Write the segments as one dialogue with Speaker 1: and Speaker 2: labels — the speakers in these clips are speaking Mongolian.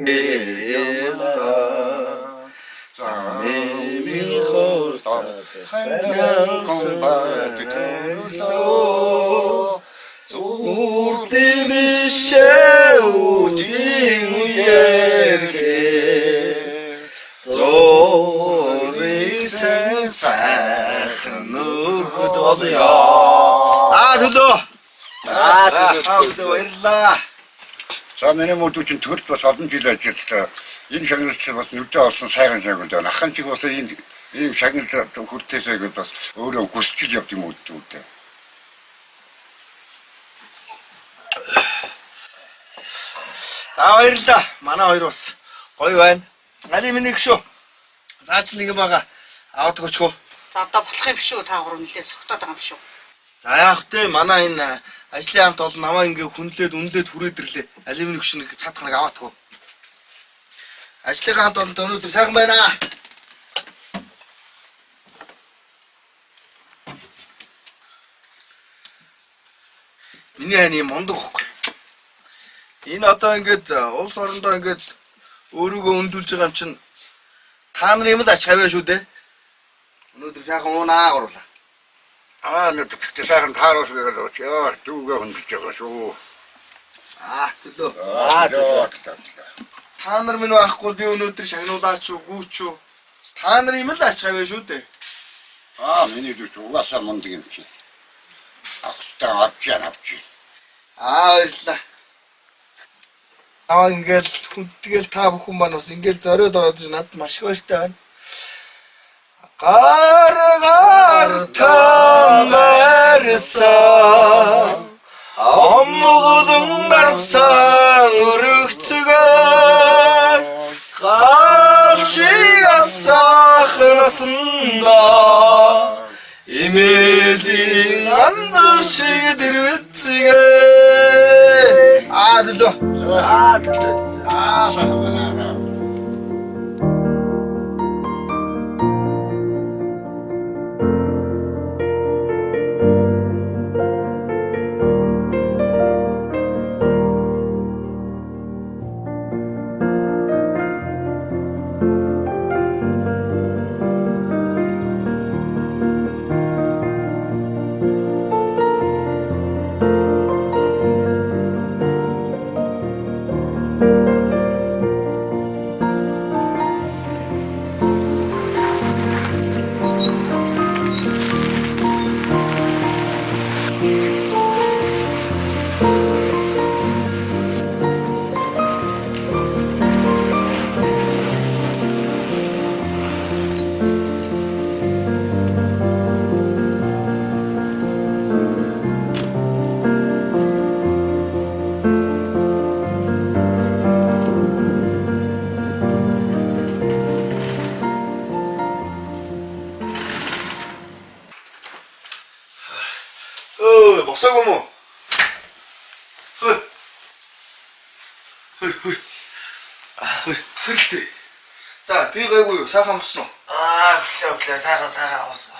Speaker 1: Ela Zamemi horta Hanam kumbat tuso Urti bishe Urti uyerke Zori sen Sakhnuh dolya Tullu баярлаа.
Speaker 2: За миний мод үчин төрд бас олон жил ажилладаг. Энэ шагналч бас нүдэ олсон сайхан шагнал байна. Ахын чиг бас ийм шагнал хүртээсэй гэж бас өөрөө хүсчил явд юм үүдээ.
Speaker 1: За баярлаа. Манай хоёр бас гоё байна. Али миний гişүү. Заач нэг юм байгаа. Аваад өгчхөө.
Speaker 3: За одоо болох юм шүү. Та гурав нэлээд согтоод байгаа юм шүү.
Speaker 1: За яах вэ? Манай энэ ажлын хамт бол намаа ингээ хүнлээд үнлээд хүрээд ирлээ. Алимны гүшин нэг цаадах нэг аваадгүй. Ажлын хамт бол өнөөдөр сайхан байна. Миний ани мундаг хөхгүй. Энэ одоо ингээд улс орондоо ингээд өөрийгөө өнлүүлж байгаа юм чинь та нар юм л ач хавьяа шүү дээ. Өнөөдөр сайхан уунаа гурлаа.
Speaker 2: Нэг сайхан таарах гэж яа дүүгээ хөндөж байгаа шүү.
Speaker 1: Төлөө.
Speaker 2: Төлөө.
Speaker 1: Та нар минь байхгүй би өнөөдөр шагнуулаач уу гүүч үү. Та нар юм л ач хавьяа шүү дээ.
Speaker 2: Миний дүүч угаасаа мундаг юм чи. Ахтаа авч.
Speaker 1: Баярлаа. Ингээл хүндгээл та бүхэн маань бас ингээл зориод ороод надад маш их баяртай байна. Гар тамарсан Аммугулун гарсан өргөцгөө Галшиг асахнасында Имэлийн анзан шиг дэрвэцгээ Төлөө.
Speaker 2: Сайхан.
Speaker 1: Босоогүй мó. Сэрэлтэй. За би гайгүй юу? Сайхан амсан уу?
Speaker 4: Өглөө сайхан амсан.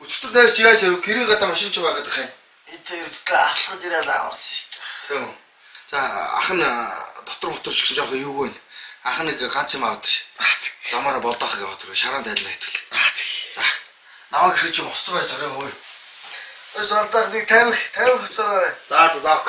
Speaker 1: Өчтөр дээрч яаж гэрийн гадаа машин ч байгаад их юм.
Speaker 4: Эцэгэрсдээ ахлахад ирээд аварсан шүү дээ.
Speaker 1: Тийм үү. За ах нь дотор ч гэсэн жоохон юу вэ? Ах нэг ганц юм аваад ш. Замаараа болдоох гэж бодвол шараан тайлна хэвтвэл. За наваа гэрч юм босцоо байж байгаа юм ой. Өсөлтөөр нэг тамхи хөтөрөө. За.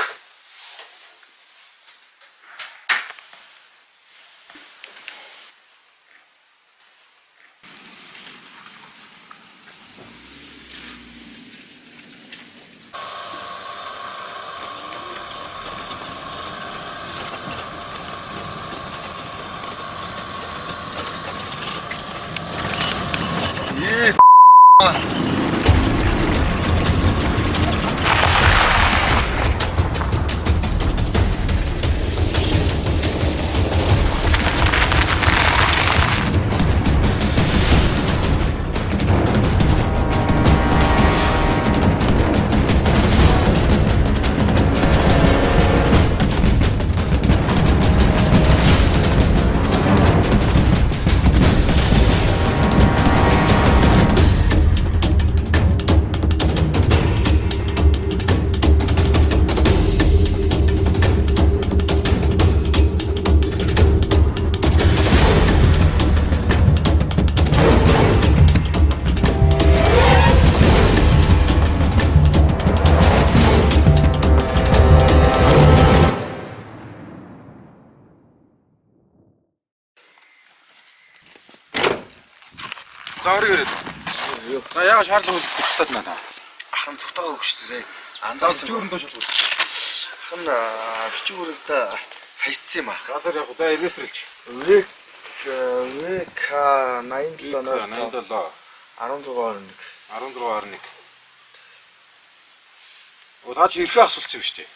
Speaker 5: орой ирээд. За яагаад шаардлага үлдчихтаад байна.
Speaker 1: Ахын цогтойгоо шүү дээ. Анзаарсан.
Speaker 5: Чүүрэн доош бол.
Speaker 1: Ахын бичгүүрэгдээ хайцсан юм аа.
Speaker 5: Гадар яг за регистрэлж.
Speaker 1: ВК 87-ноос
Speaker 5: 87
Speaker 1: 1621.
Speaker 5: 16.1. Удаа чи ирэхээ асуулсан юм шүү дээ.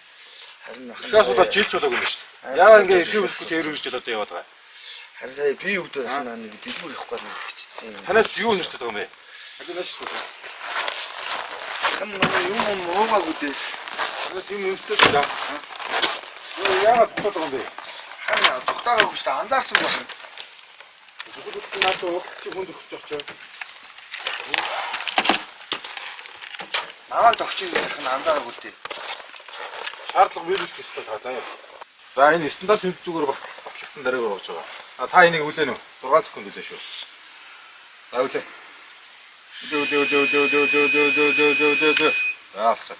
Speaker 1: Харин
Speaker 5: Ирэхээ асуулаад жилч болоогүй юм шүү дээ. Яагаад ингэ ирэхээ үлдэхгүй тэр үрж одоо яваад байгаа.
Speaker 1: харин сая би өвдөө хана нэг дэлгүүр явах гээд нэг читэй.
Speaker 5: Танаас юу нэртэй байгаа юм бэ? Агнаш шүү дээ.
Speaker 1: Хам юм муугаагүй дээ.
Speaker 5: Танаас юм нэртэй байгаа. Яагаад бодож байгаа юм бэ?
Speaker 1: Харин цогтойгоо шүү дээ. Анзаарсан байна.
Speaker 5: Бүгд наад уудлч хүнд өгч очоо.
Speaker 1: Наваа тогчин гэж хана анзаараагүй дээ.
Speaker 5: Шаардлага биелүүлэх ёстой та заяа. За энэ стандарт сэдв зүгээр батлагдсан дараагаар орж байгаа. Та энийг үлээн үү? 6 секунд үлээ шүү. За үлээ. Үлээ. Аалсан.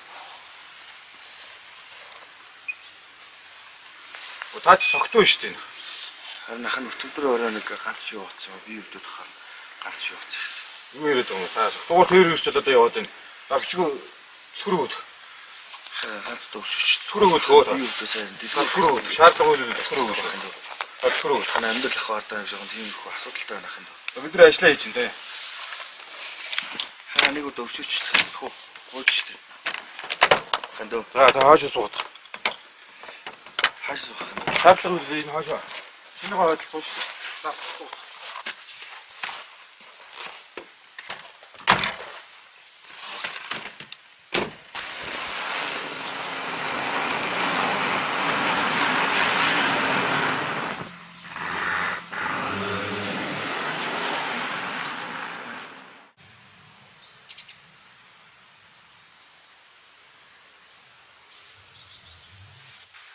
Speaker 5: Таач цогтоо шүү дээ.
Speaker 1: Харин ахын өчигдөр орой нэг ганц бий ууцсан. Би өвдөд хахаар ганц бий ууцсан.
Speaker 5: Юу яриад байгаа юм та? Дугаар тэр ирч одоо яваад байна. Багчгүй түрүүд.
Speaker 1: Ганц дөвшөж.
Speaker 5: Түрүүд хөө.
Speaker 1: Би өвдөд сайн.
Speaker 5: Түрүүд. Шаардлага үйлдэл түрүүд. Түрүүд.
Speaker 1: Хана амьдрал ах бардаа нэг жоохон тийм их асуудалтай байна ахын.
Speaker 5: Бид нар ажиллаа хийж байна.
Speaker 1: Харин нэг дөвшөж хөө. Ууч шүү дээ. Ахын дөө.
Speaker 5: За та хааш сууд.
Speaker 1: Хааш суух юм.
Speaker 5: Шаардлага үйлдэл энэ хаашаа. Шинэ хаваад сууж шүү. За сууд.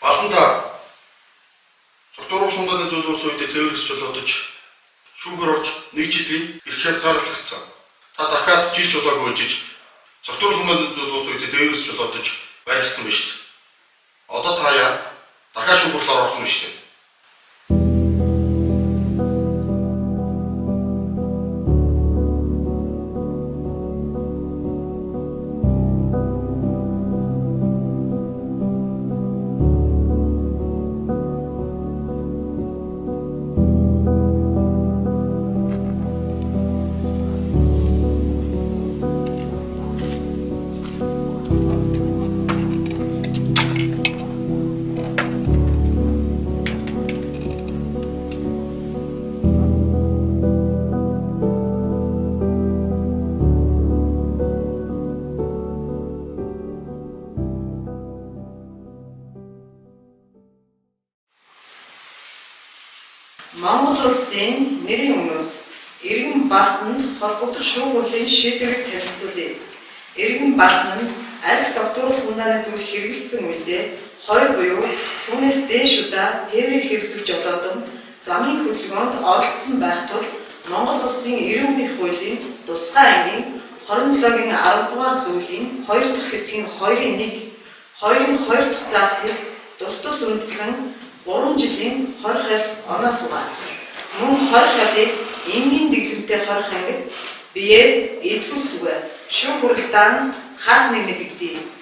Speaker 6: Баланта Согтууруулах хунданы зөвлөс үедээ тээвэрс жолоодож шүүгэр орж 1 жилийн эрхээр зарлагдсан. Та дахиад жил жолоог үйлжиж Согтууруулах хунданы зөвлөс үедээ тээвэрс жолоодож баригдсан байна шүү дээ. Одоо та яа дахиад шүүгэрлээр орох юм шүү дээ.
Speaker 7: Монгол улсын нэрийн өмнөөс Иргэн Балтанд холбогдох шүүгүүрлийн шийдвэрийг танилцуулъя. Иргэн Балтанд арх согтууруулах хунданы зүйл хэрэгэлсэн үедээ 2 буюу түүнээс дээш удаа тээврийг хэрэгсэж жолоодон замын хөдөлгөөнд оролцсон байх тул Монгол улсын 90 хуулийн тусгай ангийн 27-гийн 10 дугаар зүйлийн 2 дахь хэсгийн 2-ын 1, 2-ын 2 дахь заалтыг тус үндэслэн 3 жилийн хорих хэл оноос угаа. Мөн хорих хэлийг энгийн дэглэмтэй хорих ангид биеэ идэлүүлсэвэ. Шүүх хуралдаан хаас нэг мэдэгдэв.